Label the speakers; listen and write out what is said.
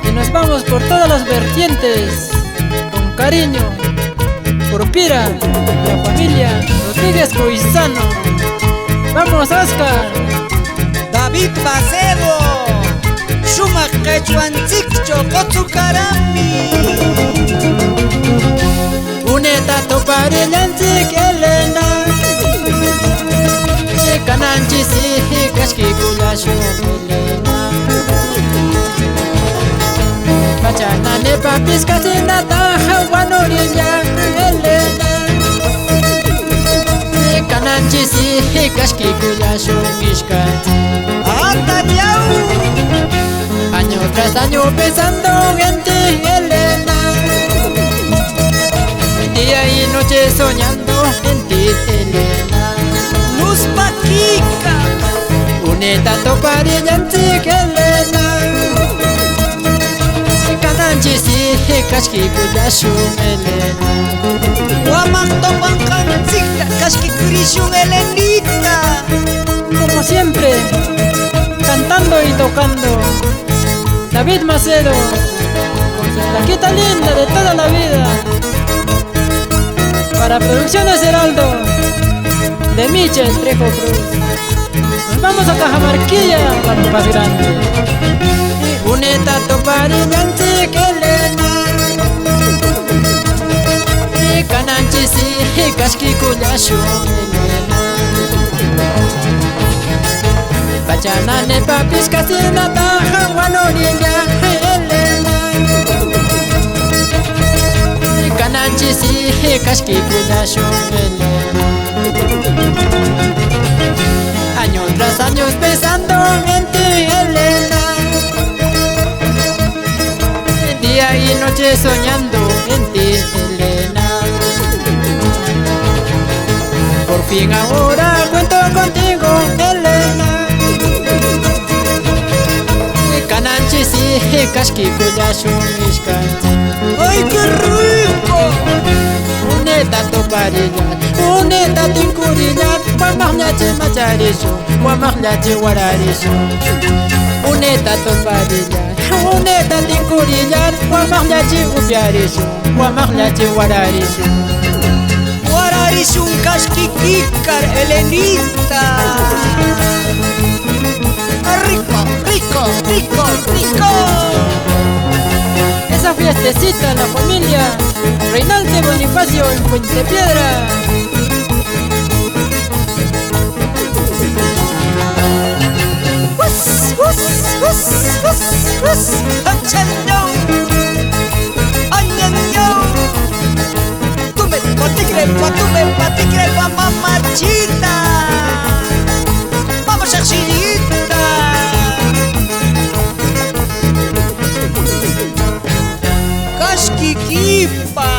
Speaker 1: Y nos vamos por todas las vertientes, con cariño, por Pira, la familia Rodríguez Coizano. ¡Vamos, Oscar!
Speaker 2: David Macedo, Shumak Quechuanchikcho Kotsukarami.
Speaker 1: Uneta toparillanchik Elena, Kananchi si kashkikulashu Elena. Pachana nepa piskachina taja wanorilla Elena. Kananchi si kashkikulashu mishkanchi.
Speaker 2: ¡Atariau!
Speaker 1: Año tras año pensando en ti, Elena. Día y noche soñando en ti, Elena.
Speaker 2: Luz Paquica,
Speaker 1: Uneta toparillanchik Elena. Kananchi si kashkikulashu Elena.
Speaker 2: Guamak Topankanchikta, Kashkikurishun Elenita.
Speaker 1: Como siempre, cantando y tocando, David Macedo, con su plaquita linda de toda la vida. Para Producciones Heraldo, de Michel Trejo Cruz. Nos vamos a Cajamarquilla, la más grande. Uneta toparillanchik Elena. Kananchi si kashkikulashu Elena. Pachana nepa piskachina taja wanorilla Elena. Kananchi si kashkikulashu Elena. Año tras año pensando en ti, Elena. Día y noche soñando en ti, Elena. Por fin ahora cuento contigo, Elena. Kananchi si kashkikulashu mishkanchi.
Speaker 2: ¡Ay, qué rico!
Speaker 1: Uneta toparillat, uneta tinkurillat, guamaqllachi macharishu, guamaqllachi wararishu. Uneta toparillat, uneta tinkurillat, guamaqllachi upiarishu, guamaqllachi wararishu.
Speaker 2: Guararishun Kashkikikar Elenita. ¡Rico, rico, rico, rico!
Speaker 1: Esa fiestecita en la familia Reinaldo Bonifacio en Puente Piedra.
Speaker 2: ¡Us, us, us, us, us! ¡Hachaño! ¡Añaño! ¡Tú me patigrepa, mamachita! ¡Vamos, Archillita! Kashkikipa.